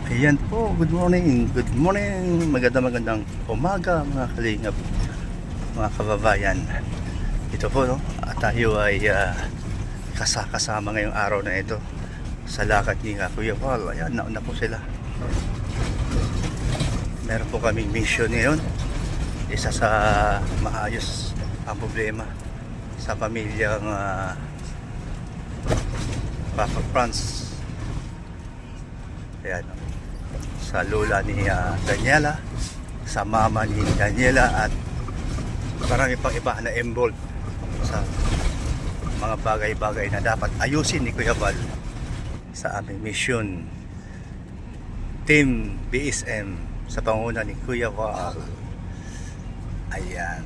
Ayan po, good morning, magandang umaga mga kalingap, mga kababayan. Ito po no, tayo ay kasama ngayong araw na ito sa lakad ni Kuya Paul. Ayan, nauna po sila. Meron po kaming mission ngayon, isa sa maayos ang problema sa pamilyang Papa Franz. Ayan, sa lola ni Daniela, sa mama ni Daniela, at marami pang iba na involved sa mga bagay-bagay na dapat ayusin ni Kuya Val sa aming mission. Team BSM sa panguna ni Kuya Val. Ayan.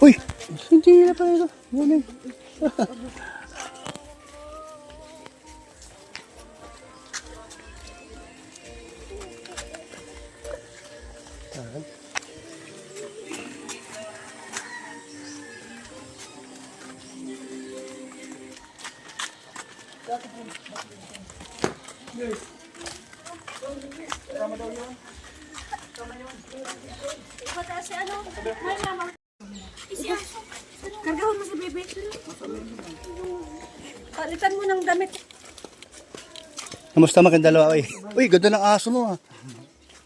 Uy! Hindi na pala ito. Morning. Kargahan mo si bebe. Palitan mo ng damit. Kamusta mga dalawa? Uy, ganda ng aso mo ah.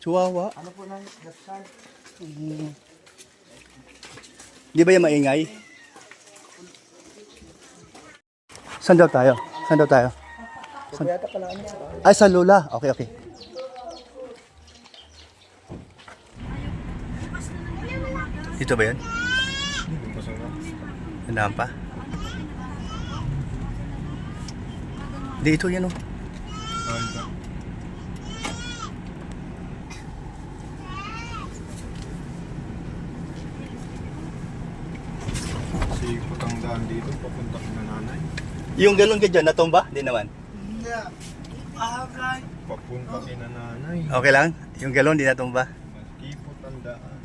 Chihuahua. Ano po na dasal? Di ba yung maingay? Saan daw tayo? Kuyata pala ano sa Ay, sa Lula. Okay. Dito ba yan? Nandahan pa? Dito yan oh. Si putang daan dito, papunta ka na nanay. Yung galon ka dyan, natumba? Di naman. Papunta ka na nanay. Okay lang? Yung galon, di natumba? Maski putang daan.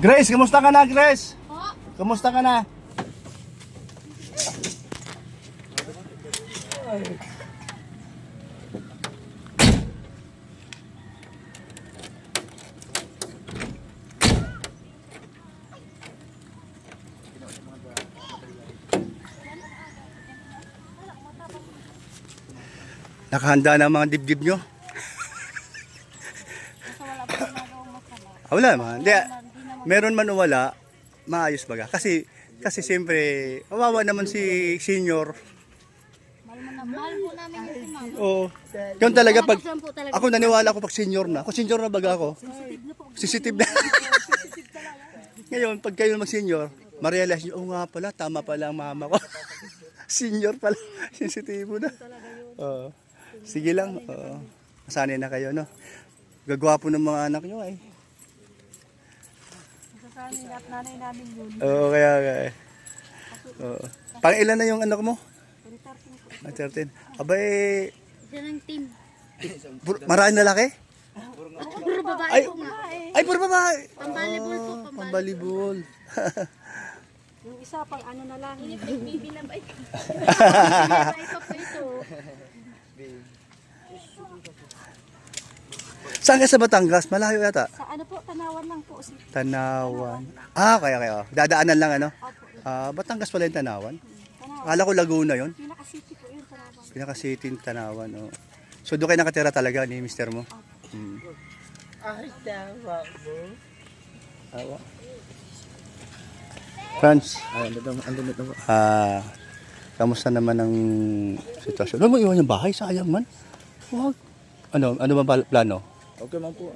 Grace, kamusta ka na, Grace? Kamusta ka na? Nakahanda na ang mga dibdib nyo? Wala man. Hindi, meron man o wala, maayos baga. Kasi siyempre, kawawa naman si senior. Mahal po namin yung si mama. Oo. Yun talaga pag, Madagsan po talaga. ako naniwala ko pag senior na. Kung senior na baga ako, sensitive na. Ngayon, pag kayo mag-senior, ma-realize nyo, oh nga pala, tama pala ang mama ko. Senior pala, sensitibo na. Oo. Sige lang, masanay na kayo, no? Gagwapo ng mga anak nyo, eh. Sasanin at nanay namin yun. Oo, kaya. Oo. Pang ilan na yung anak mo? 13. Abay, Isa ng team. maraming lalaki? Puro babae Ay, po nga. ay, puro babae. Pambalibol po. Pambalibol. Yung isa pang ano na lang. Bibi na ba ito? Bibi pa po ito. Saan ka sa Batangas? Malayo yata. Sa ano po, Tanawan lang po. Tanawan. Ah, kaya. Dadaanan lang ano? Batangas pala yung Tanawan. Akala ko Laguna yon. Pinaka-city po yun, Tanawan. Pinaka-city yung Tanawan. Oh. So doon kayo nakatira talaga ni mister mo? Ay, tawa mo. Awa. Franz, Andun. kamusta naman ang sitwasyon? Huwag mo iwan yung bahay, sayang man. Huwag. Ano ba plano? Okay man po.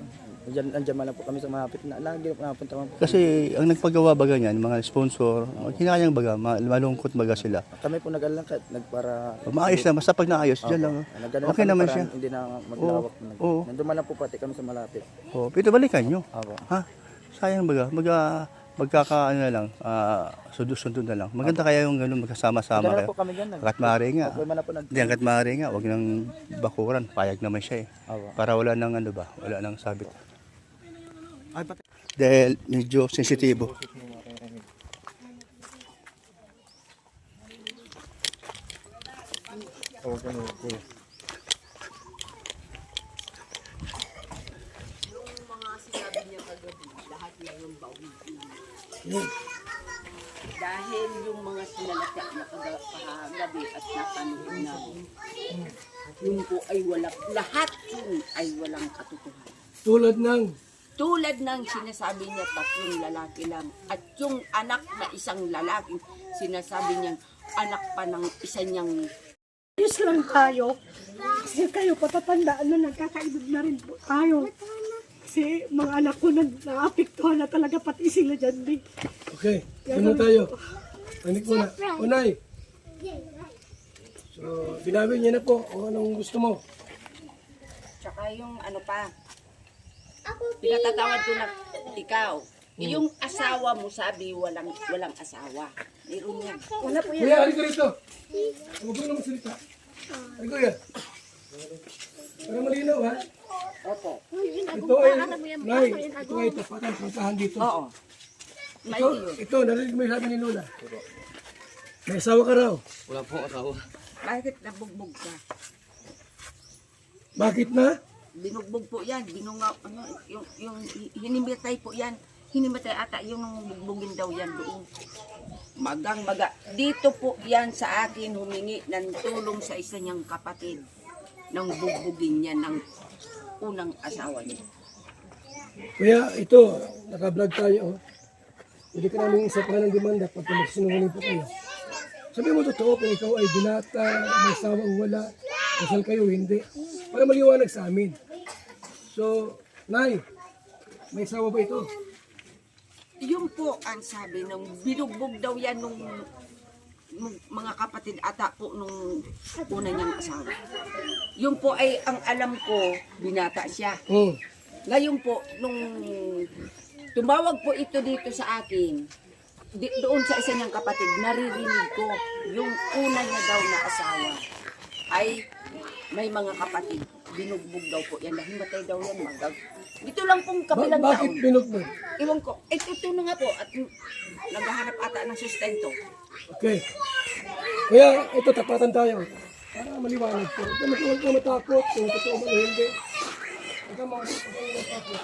Andiyan man lang po kami sa malapit na lagi napunta man po. Kasi ang nagpagawa baga niyan, mga sponsor, hinayang baga, malungkot baga sila. Kami po nag-alala kahit nagpara Maayos na, basta pag naayos, dyan lang. nagano Okay naman siya. Hindi na maglawak. Oo. Nandun man lang po pati kami sa malapit. Oh, pero balikan nyo. Opo. Ha? Sayang baga, magkakaano na lang, sundo na lang. Maganda kaya yung ganun, magkasama-sama Nagano kayo. po kami diyan. Hanggat maaari nga. Okay man na po Hindi, hanggat maaari nga, huwag nang bakuran. Payag naman siya eh. Opo. Para wala nang ano ba, wala nang sabit. Ay pati. Dahil medyo sensitibo. Dahil yung mga sinalakya na kagabi at napanood namin, yun po ay walang, lahat yun ay walang katotohanan. Tulad ng sinasabi niya tatlong lalaki lang at yung anak na isang lalaking sinasabi niyang anak pa ng isa niyang Ayos lang tayo. Kasi kayo patatandaan na nagkakaedad na rin po tayo. Kasi mga anak ko naapektuhan na talaga pati sila dyan din. Okay, ano tayo? Panik muna. Unay. So, binabi niya na po kung anong gusto mo. tsaka yung ano pa. Pinatatawad ko na ikaw. Yung asawa mo sabi walang asawa. Meron yan. Wala po yan. Kuya, halika rito. Huwag mo naman salita. Ay, kuya. Para malinaw, ha? Opo. Ito ay, Nay, ito ay tapatan puntahan dito. Oo. May Ito, yun. ito, narinig mo yung sabi ni Lola. May asawa ka raw. Bakit nabugbog ka? Bakit na? Binugbog po yan. Binunga, ano, yung hinimitay po yan. Hinimitay ata yung bugbugin daw yan doon. Magang-maga. Dito po yan sa akin humingi ng tulong sa isa niyang kapatid nang bugbugin niya ng unang asawa niya. Kuya, ito, naka-vlog tayo. Oh. Hindi ka namin isa pa ng demanda pag magsinungaling po kayo. Sabi mo totoo kung ikaw ay binata, may asawa o wala, kasal kayo, hindi. Para maliwanag sa amin. So, Nay, may asawa ba ito? Yun po ang sabi nung binugbog daw yan nung mga kapatid ata po nung una niyang asawa. Yun po ay ang alam ko, binata siya. Hmm. Ngayon po, nung tumawag po ito dito sa akin, doon sa isa niyang kapatid, naririnig ko yung una niya daw na asawa ay may mga kapatid. Binugbog daw po yan. Nahimatay daw yan. Dito lang pong kabilang Bakit taon. binugbog? Iwan ko. Eh, ito na nga po. At naghahanap ata ng sustento. Okay. Kuya, ito, tapatan tayo. Para maliwanag po. Huwag ka matakot kung totoo man o hindi. Huwag ka matakot.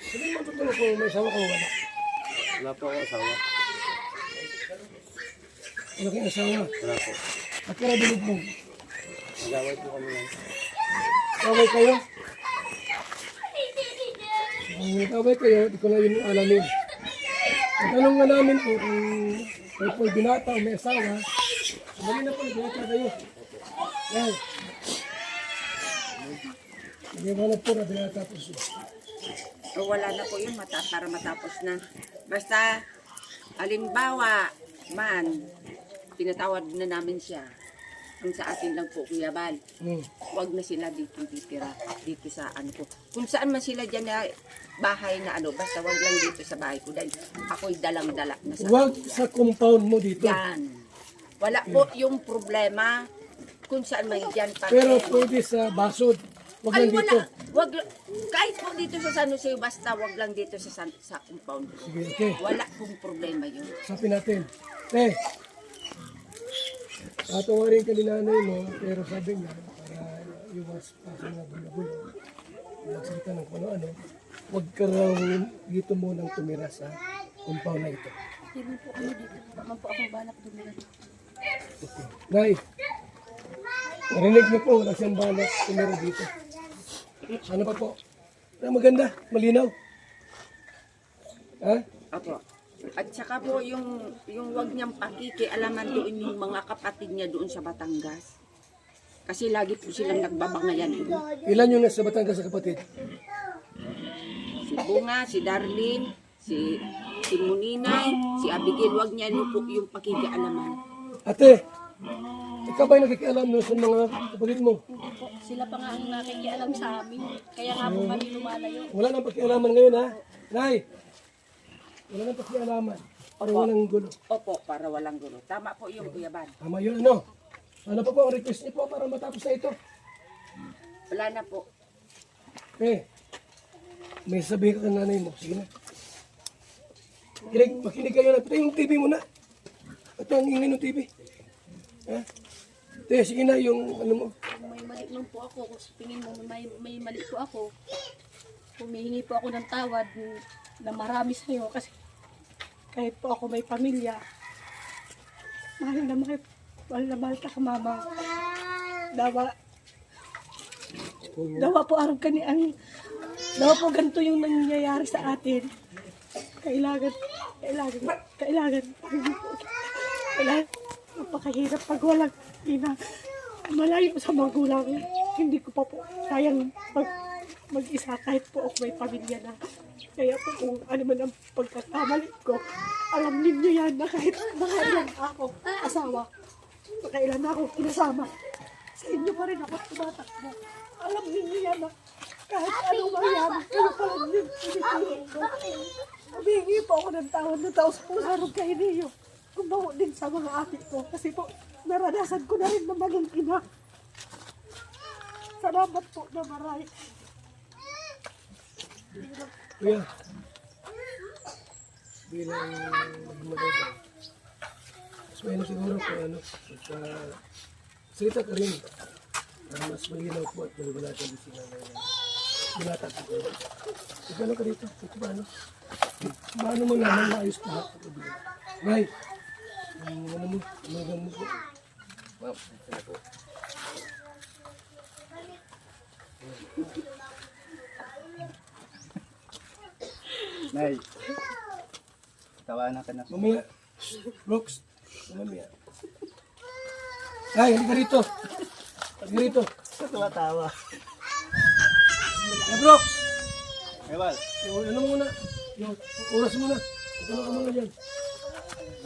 Sabi mo totoo kung may asawa ka o wala. Wala po ako asawa. Wala kang asawa. Wala po. At kaya binugbog. Nag-away po kami lang. Away kayo? Kung nag-away kayo, di ko na yun alamin. Ang tanong nga namin po kung kayo po'y binata o may asawa, mali na po, binata kayo. Yan. Nag-iwanag po na binata po siya. O wala na po yun para matapos na. Basta, halimbawa man, pinatawad na namin siya. Ang sa akin lang po, Kuya Bal. Huwag na sila dito titira, dito sa ano ko. Kung saan man sila dyan na bahay na ano, basta wag lang dito sa bahay ko. Dahil ako'y dalang-dala na sa Huwag sa compound mo dito. yan. Wala po yung problema kung saan man dyan. Pero pwede sa basod. Huwag Ay, lang dito. wala. Kahit po dito sa San Jose, basta wag lang dito sa compound ko. Sige, okay. Wala pong problema yun. Sapin natin. Tatawarin ka ni nanay mo, pero sabi niya, para iwas pa sa mga bulabulo, magsalita ng kung ano, huwag ka raw dito mo nang tumira sa compound na ito. Hindi po ano dito. Naman po akong balak dumilan. Nay, narinig niyo po, wala siyang balak tumira dito. Ano pa po? Pero maganda, malinaw. Ha? Apo. At saka po yung wag niyang pakikialaman doon yung mga kapatid niya doon sa Batangas. Kasi lagi po silang nagbabangayan. Ilan yung nasa Batangas sa kapatid? Bunga, si Darlene, si Muninay, si Abigail. Huwag niya po yung pakikialaman. Ate, ikaw ba'y nakikialam doon sa mga kapatid mo? Hindi po, sila pa nga ang nakikialam sa amin. Kaya nga po kami lumalayo. Wala nang pakialaman ngayon ha? Nay, wala nang pakialaman. Para walang gulo. Opo, para walang gulo. Tama po yung Kuya Bal. Tama yun, ano? Ano pa po ang request niyo po para matapos na ito? Wala na po. May sabihin ka ng nanay mo. Sige na. Makinig kayo na. Patay yung TV mo na. Ito ang ingay ng TV. Ha? Te, sige na yung ano mo. Kung may mali nun po ako, kung sa tingin mo may mali po ako, humihingi po ako ng tawad na marami sa iyo kasi kahit po ako may pamilya, mahal na mahal ka mama. Dawa po araw dawa po ganito yung nangyayari sa atin. Kailangan napakahirap pag walang ina. Malayo sa magulang. Hindi ko pa po kayang mag-isa kahit po ako may pamilya na. Kaya po kung ano man ang pagkakamali ko, alam ninyo yan na kahit nakailan ako asawa, nakailan ako kinasama, sa inyo pa rin ako tumatakbo. Alam ninyo yan na kahit anong mangyari, kayo pa rin yung pinitulong ko. Humingi po ako ng tawad na taos po sarong kayo niyo. Kumawa din sa mga ate ko kasi po naranasan ko na rin na maging ina. Salamat po na marami. Kuya, bilang magmaganda, mas may siguro kung ano, salita ka rin. Para mas malinaw po at maliwanag din sila na binata ko. Ikaw ka dito, ito ba ano? Paano mo naman maayos lahat? Nay, ano mo, umagang mo po. Wow, ito po. Nay, tawanan ka na. Mamaya, Brooks, mamaya. Ay, halika rito. Halika rito. Tumatawa. Hey, Brooks! Ewan, Yung ano muna? Yung oras muna. Ito ka muna dyan.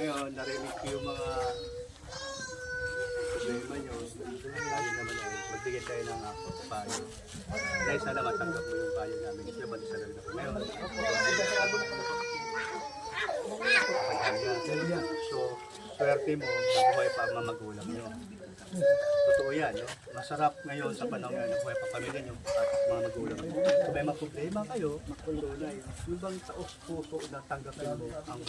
ngayon, narinig ko yung mga problema nyo. Lagi naman ay magbigay tayo ng payo. Dahil sana matanggap mo yung payo namin. Ito yung sa rin ako. Ngayon, so, swerte mo, nabuhay pa ang mga magulang nyo. Totoo yan, no? Masarap ngayon sa panahon ngayon, nabuhay pa pamilya nyo at mga magulang nyo. Kung may mga problema kayo, makulunay. Yung bang taos puso na tanggapin mo ang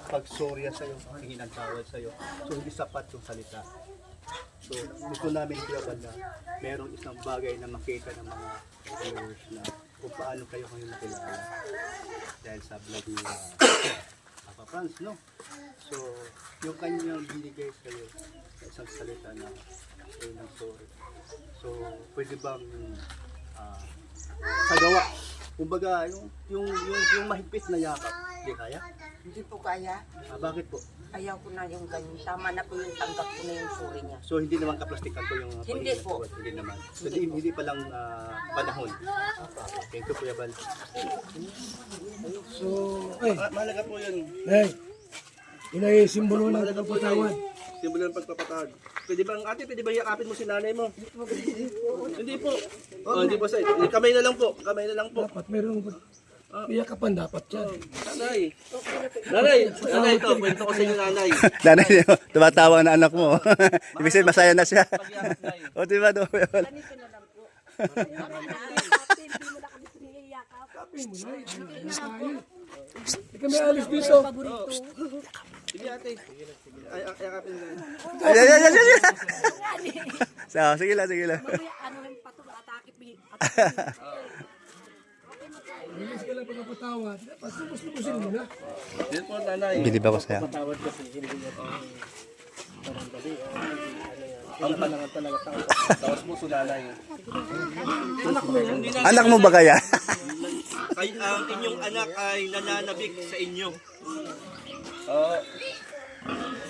pagsorya sa'yo, ang hingin ng tawad sa'yo. So, hindi sapat yung salita. So, gusto namin iyaban na merong isang bagay na makita ng mga viewers na kung paano kayo ngayon nakilala. Dahil sa vlog ni Papa Franz, no? So, yung kanyang binigay sa'yo sa isang salita na sa'yo ng sorry. So, pwede bang sa gawa? Kumbaga, yung mahigpit na yakap, hindi kaya? Hindi po kaya. Bakit po? Ayaw ko na yung ganyan. Tama na po yung tanggap ko na yung suri niya. So, hindi naman kaplastikan po yung Hindi po. Hindi naman. So, hindi pa lang panahon. Thank you, Kuya Bal. So, ay, Mahalaga po yun. nay, yun ay simbolo ng pagpapatawad. Simbolo ng pagpapatawad. Pwede bang ate, pwede bang yakapin mo si nanay mo? Hindi po. Hindi po, sir. Kamay na lang po. Kamay na lang po. Dapat merong iyakapan dapat yan. Nanay. Nanay ito. Kwento ko sa inyo, nanay. Nanay, tumatawa na anak mo. Ibig sabihin, masaya na siya. O, diba, no? Ganito na lang po. Hindi mo na kami siniyakap. Kapin mo na, hindi kami alis dito. Paborito. Sige, ate. Ay, yakapin mo. Ay, ay, ay, ay, ay. So, sige lang, sige lang. Mamaya ano yung pato, atake. Bilis ka lang pagpapatawad. Dapat lubos-lubosin mo na. Yan po, nanay. Bilib ako sa'yo. Patawad kasi hindi niya taramdali. Ang panangan talaga tao. Tawas mo sa nanay. Anak mo ba kaya? Ang inyong anak ay nananabik sa inyo.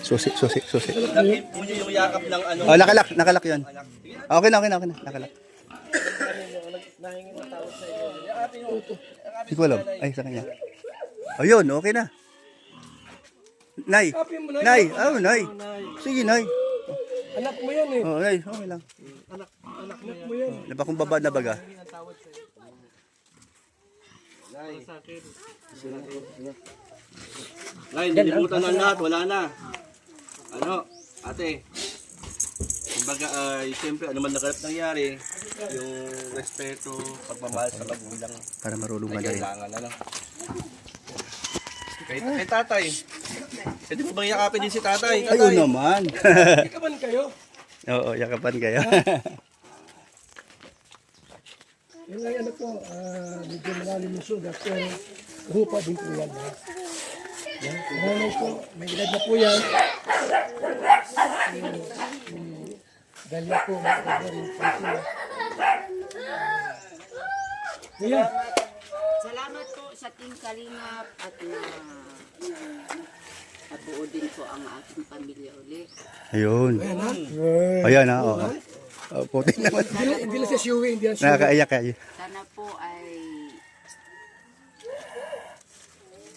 Susi. Nakip mo niyo yung yakap ng ano. Oh, nakalak yun. Okay na. Nakalak. nahingin na tawad sa inyo. Yakapin mo. Hindi ko alam. Ay, sa kanya. Ayun, okay na. Nay. Kapin mo na. Nay. Oh, Nay. Sige, Nay. Anak mo yan eh. Oh, Nay. Okay lang. Anak mo yan. Napakumbaba na baga. Nay, nilimutan na lahat, wala na. Ano, ate, kumbaga, siyempre, ano man nangyari, yung respeto, pagmamahal sa magulang, Para marunong ay ka na rin. kailangan, ano. Kay tatay, pwede mo bang yakapin din si tatay? Ayun naman. Ikaban kayo. Oo, yakapan kayo. Yung ay ano po, medyo malalim yung sugat, pero rupa din po yan. Yan, nanay po, may edad na po yan. Dalya po, may edad na rin po siya. Ayan, Salamat po sa Team Kalingap at na patuod din po ang aking pamilya uli. Ayun. ayan ha. Ayan ha. Oo. Oh, puti naman. Hindi lang siya siyuwi, hindi lang siyuwi. Nakakaiyak kayo. Sana po ay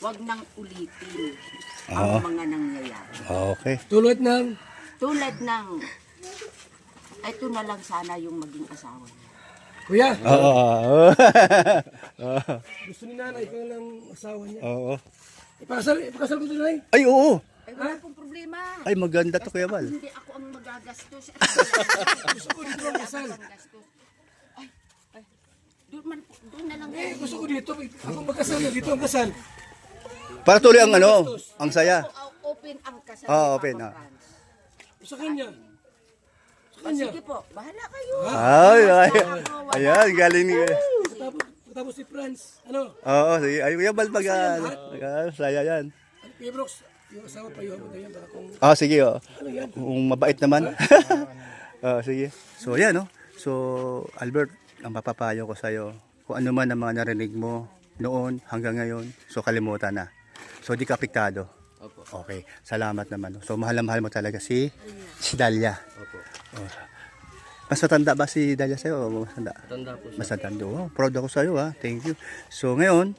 wag nang ulitin Oo. ang mga nangyayari. Okay. Tulad ng, Tulad ng, ito na lang sana yung maging asawa niya. kuya, Oo. gusto ni nanay, ikaw lang asawa niya. Oo. Ipakasal ko ito nanay. Ay, oo. Ay, wala pong problema. Ay, maganda to, Kuya Bal. Hindi ako ang magagastos. Gusto ko dito lang kasal. Ay, doon na lang. Gusto ko dito, ako magkasal na dito ang kasal. Para tuloy ang ano, ang saya. Open ang kasal. Oo, ni Papa open, Franz. Sa kanya. O, sige po, bahala kayo. Ay, ay. Ayan, galing ni... Tapos si Franz, ano, Oo, sige. Ay, Kuya Bal, saya yan. Pibrox, yung asawa pa yung tayo para kung Sige, oh. Kung mabait naman. Sige. So, ayan, no? So, Albert, ang papapayo ko sa'yo, kung ano man ang mga narinig mo noon hanggang ngayon, so kalimutan na. So, di ka apektado. Okay. Salamat naman. No? So, mahal na mahal mo talaga si Dalia. Opo. Mas matanda ba si Dalia sa'yo? O mas matanda? Matanda po siya. Mas matanda. Oh, proud ako sa'yo, ha. Thank you. So, ngayon,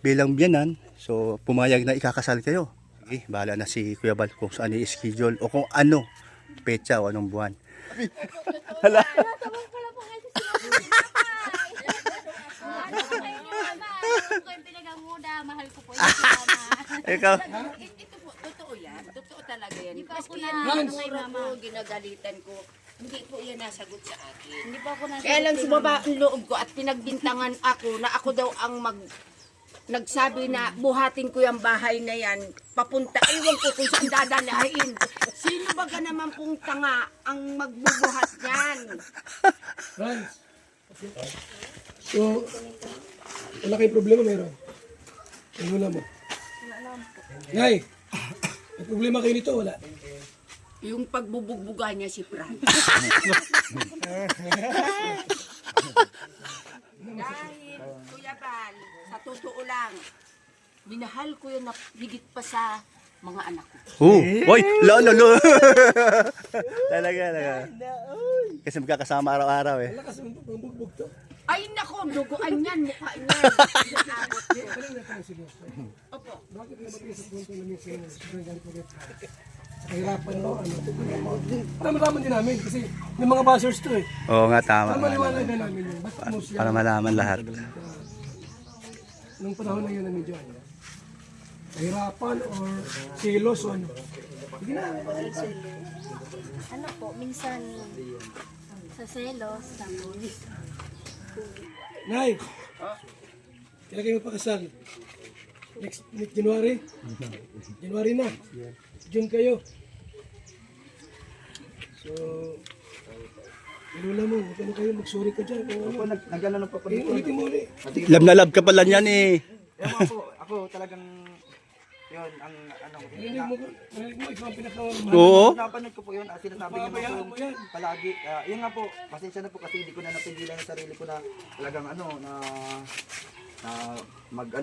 bilang biyanan, so, pumayag na ikakasal kayo. Sige, bahala na si Kuya Bal kung saan i-schedule o kung ano, petsa o anong buwan. Hala. Mahal ko po yung mama. Ikaw. Ito po, totoo yan. Totoo talaga yan. Hindi pa ako Kasi na- yan, Hans. mura ko, ginagalitan ko. Hindi po yan nasagot sa akin. Hindi pa ako nasa Kaya lang sumaba ang loob ko at pinagbintangan ako na ako daw ang nagsabi na buhatin ko yung bahay na yan, papunta, ewan ko kung saan dadalahin. Sino ba ka naman pong tanga ang magbubuhat yan? Franz. So, wala kayong problema meron. Ano wala mo? Nay, may problema kayo nito, wala. Yung pagbubugbuga niya si Fran. Dahil, Kuya Bal, sa totoo lang, minahal ko yun na higit pa sa mga anak ko. Oy, lolo. Talaga. Kasi magkakasama araw-araw eh. Lakas ang bugbog to. Ay nako, duguan yan, mukha niyan. Inaabot ko. Ano na tayo sige? Opo. Bakit na ba sa punto namin sa ganyan po rin? Sa kahirapan mo, ano? Para malaman din namin kasi may mga buzzers to eh. Oo nga, tama. Para maliwanag na namin yun. Ba't mo siya? Para malaman lahat. Nung panahon na yun na medyo ano? Kahirapan or silos o ano? Sige na. Ano po, minsan sa selos, tapos Nay! Kailan kayo magpakasal? Next January? January na. June kayo. So, ilula mo, magkano kayo, mag-sorry ka dyan. Kung ano. Nagano na po ako. Ulitin mo ulit. Love na love ka pala niyan eh. Ewan po, ako talagang yun, ang ano ko. Narinig mo, ikaw ang pinakamahal. Oo. Napanood ko po yun at sinasabi niyo Pabayaan mo po yan. palagi. Yun nga po, pasensya na po kasi hindi ko na napigilan yung sarili ko na talagang ano, na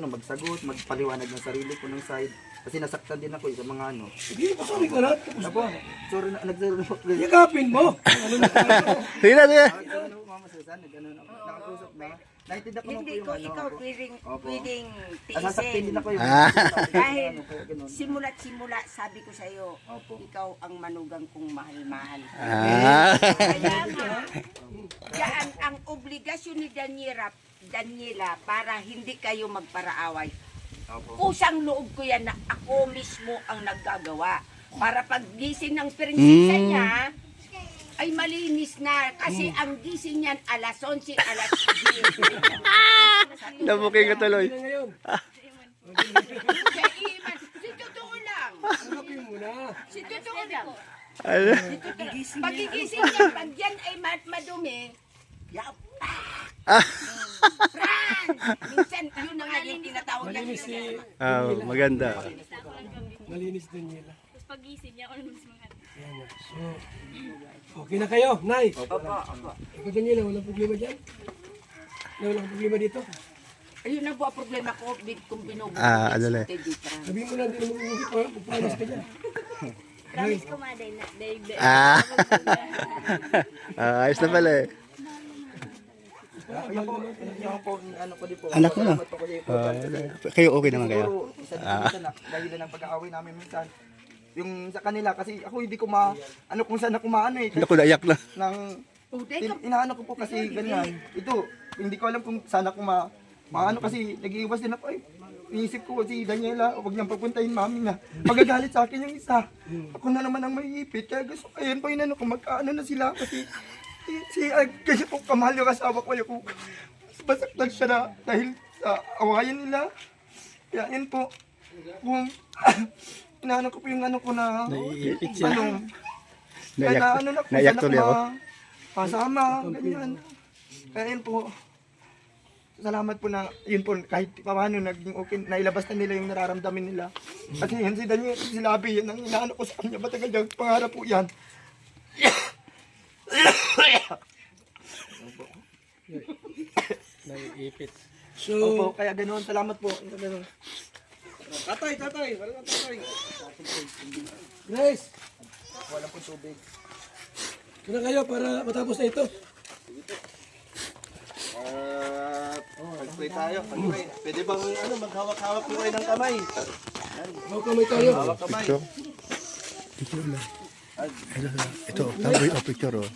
magsagot, magpaliwanag ng sarili ko ng side. Kasi nasaktan din ako sa mga ano. Sige, pasuri ka na. Tapos Ako, sorry na, nagsorry na po. yakapin mo. Ano na tayo? Sige na, sige. Ano, Mama Susan, nag-ano na ako. Nakakusap na. Naintindihan ko na po Hindi yung ko ano. ikaw Opo. pwedeng Sasaktin din tiisin. ako yung Dahil ano po, ganun. simula't simula, sabi ko sa iyo, Opo. ikaw ang manugang kong mahal-mahal. Ah. Kaya nga, yan ang obligasyon ni Daniela para hindi kayo magparaaway. Kusang loob ko yan na ako mismo ang naggagawa. Para pag gising ng prinsesa niya, ay malinis na. Kasi ang gising niyan alas 11, alas 10. Nabuking ko tuloy. Ngayon, Si totoo lang. hanapin mo na. Si totoo lang. Ano? Pagigising niya, pag yan ay madumi, yap. Fran! Minsan, yun ang naging tinatawag niya. Malinis si... Maganda. Malinis Daniela. Tapos pagising niya ako ng mga Ayan na. So, okay na kayo, Nay. Opo, opo. Ikaw Daniela, walang problema dyan? Walang problema dito? Ayun na po ang problema ko, kung binubuhay. Ano na? Sabihin mo na, hindi naman umuwi pa. Magpalas ka dyan. promise ko maday na. Daig. Ayos na pala eh. Yan po, yan po, ano ko din po. Anak mo na. Salamat po ko din po. Kayo okay naman kayo? Siguro, isa din po na dahilan ng pag-aaway namin minsan. Yung sa kanila, kasi ako hindi ko ano kung saan ako maano eh. Naku, naiyak na. Inaano ko po kasi ganyan. Ito, hindi ko alam kung saan ako maano kasi nag-iiwas din ako eh. Inisip ko si Daniela, huwag niyang papuntahin mami na. Magagalit sa akin yung isa. Ako na naman ang maiipit. Kaya gusto ko, ayun po inano ko, magkaano na sila kasi kasi po kamahal yung asawa ko. Yung basaktan siya na dahil sa awayan nila. Kaya yun po, kung inaano ko po yung ano ko na, Naiipit siya. ano, kaya na ano na kung Naiyak saan tuloy ako. kasama, ganyan. Kaya yun po, salamat po na, yun po, kahit paano naging okay, nailabas na nila yung nararamdamin nila. Kasi yan si Daniel, si Labi, yan ang inaano ko sa kanya, matagal yung pangarap po yan. Naiipit. Opo, kaya ganoon, salamat po. Ganun. Tatay, wala na tatay. Grace, Wala po tubig. ito na kayo para matapos na ito. Pag-pray tayo, pag-pray. Pwede bang maghawak-hawak po kayo ng kamay? Huwag kamay tayo. Hawak kamay. Picture lang. Ito, taboy o picture oh.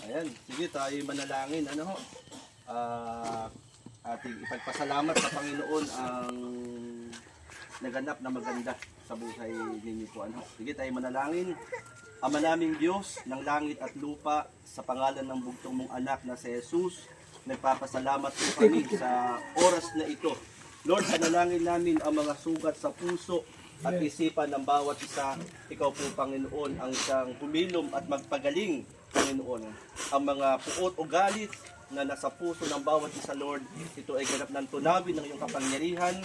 Ayan, sige tayo manalangin. Ano ho? Ating ipagpasalamat sa Panginoon ang naganap na maganda sa buhay ninyo po. Ano? Sige tayo manalangin. Ama naming Diyos ng langit at lupa, sa pangalan ng bugtong mong anak na si Jesus, nagpapasalamat po kami sa oras na ito. Lord, panalangin namin ang mga sugat sa puso at isipan ng bawat isa. Ikaw po, Panginoon, ang siyang humilom at magpagaling, Panginoon. Ang mga puot o galit na nasa puso ng bawat isa, Lord, ito ay ganap ng tunawin ng iyong kapangyarihan.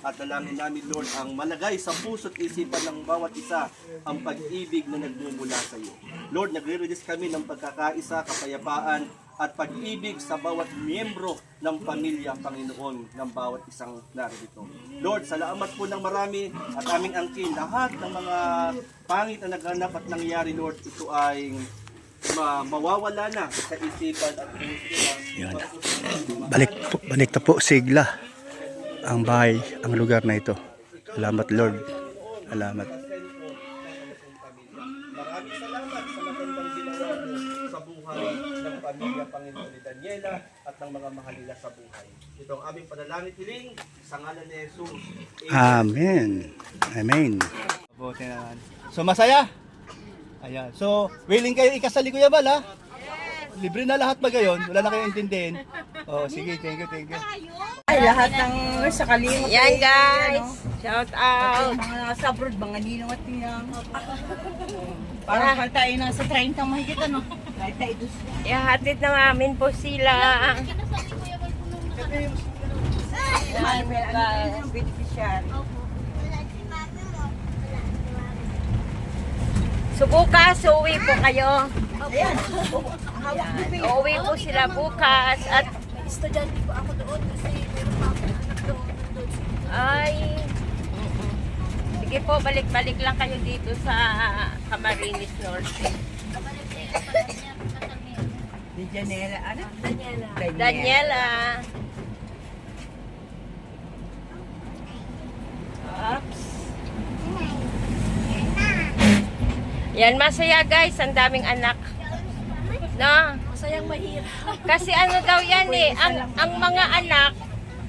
At dalangin namin, Lord, ang malagay sa puso at isipan ng bawat isa ang pag-ibig na nagmumula sa iyo. Lord, nagre-release kami ng pagkakaisa, kapayapaan, at pag-ibig sa bawat miyembro ng pamilya, Panginoon, ng bawat isang narito. Lord, salamat po ng marami at aming angkin. Lahat ng mga pangit na naganap at nangyari, Lord, ito ay mawawala na sa isipan at puso. Yan. Balik na po sigla ang bahay, ang lugar na ito. Salamat Lord. Salamat. Maraming salamat sa magandang ginawa mo sa buhay ng pamilya, Panginoon, ni Daniela at ng mga mahal nila sa buhay. Ito ang aming panalangin hiling sa ngalan ni Jesus. Amen. Amen. Mabuti naman. So masaya? Ayan. So, willing kayo ikasali Kuya Bal, ha? Libre na lahat ba gayon? Wala na kayong intindihin? Oh, sige, thank you. Ay, lahat ng sa kalimot. Yan, guys. Shout out. Mga nasa abroad, mga ninong at ninang. Parang tayo nasa 30 mahigit ano. Kahit tayo doon. Ihahatid na namin po sila. Beneficiary. So bukas, uuwi po kayo. Ayan. Uuwi po sila bukas at Estudyante po ako doon kasi meron pa ako anak doon. ay sige po, balik-balik lang kayo dito sa Camarines Norte. Kabalik na yung pala niya kasami. Di Janela, ano? Daniela. Oops. Yan, masaya guys. Ang daming anak. No? Masayang mahirap. Kasi ano daw yan eh. Ang mga anak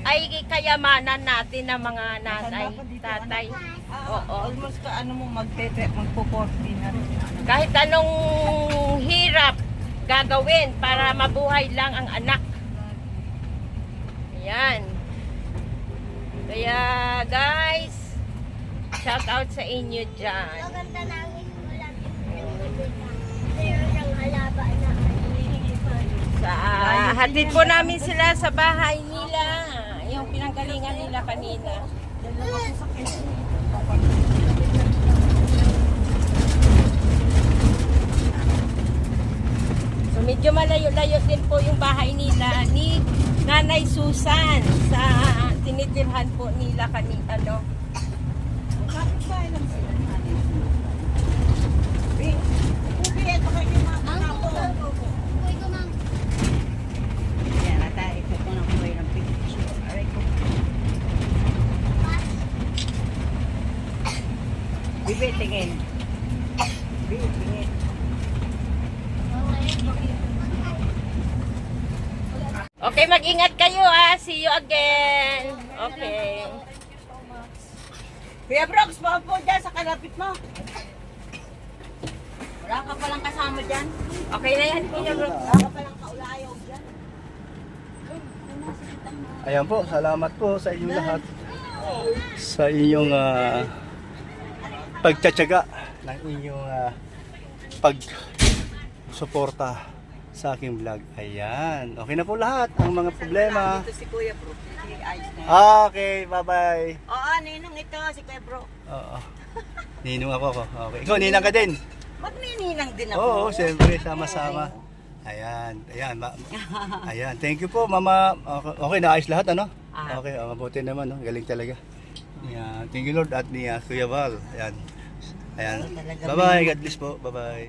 ay kayamanan natin ng mga nanay, tatay. Oo. Almost ka ano mo magpo-40 na rin. Kahit anong hirap gagawin para mabuhay lang ang anak. Yan. Kaya guys, shout out sa inyo dyan. Maganda namin ulam meron ng halaba na Hatid po namin sila sa bahay nila. Yung pinanggalingan nila kanina. So medyo malayo-layo din po yung bahay nila ni Nanay Susan sa tinitirhan po nila kanina, ano. Kapit-bahay lang sila. Ubi, ito kayo mga ako. Uy, kumang. Yan, ata, ito ko na kumain ng picture. Aray ko. Bibi, tingin. Bibi, tingin. Okay, mag-ingat kayo ah. See you again. Okay. Kuya Brooks, baka po dyan sa kalapit mo. Wala ka palang kasama dyan. Okay na yan, Kuya Bro. Wala ka palang kaulayaw dyan. Ayan po, salamat po sa inyong lahat. Sa inyong pagtsatsaga ng inyong pagsuporta sa aking vlog. Ayan. Okay na po lahat ang mga problema. Ito si Kuya Brooks. Ayos na yan. Okay, bye-bye. Oo, ninong ito si Kuya Brooks. Oo. Ninong ako. Okay. Ikaw, ninang ka din. Magnininang din ako. Oo, siyempre, sama-sama. Ayan, ayan. Ayan, thank you po, Mama. Okay, naayos lahat, ano? Okay, mabuti naman, no? Galing talaga. Ayan, thank you, Lord, at ni Kuya Val. Ayan. Ayan. Bye-bye, God bless po. Bye-bye.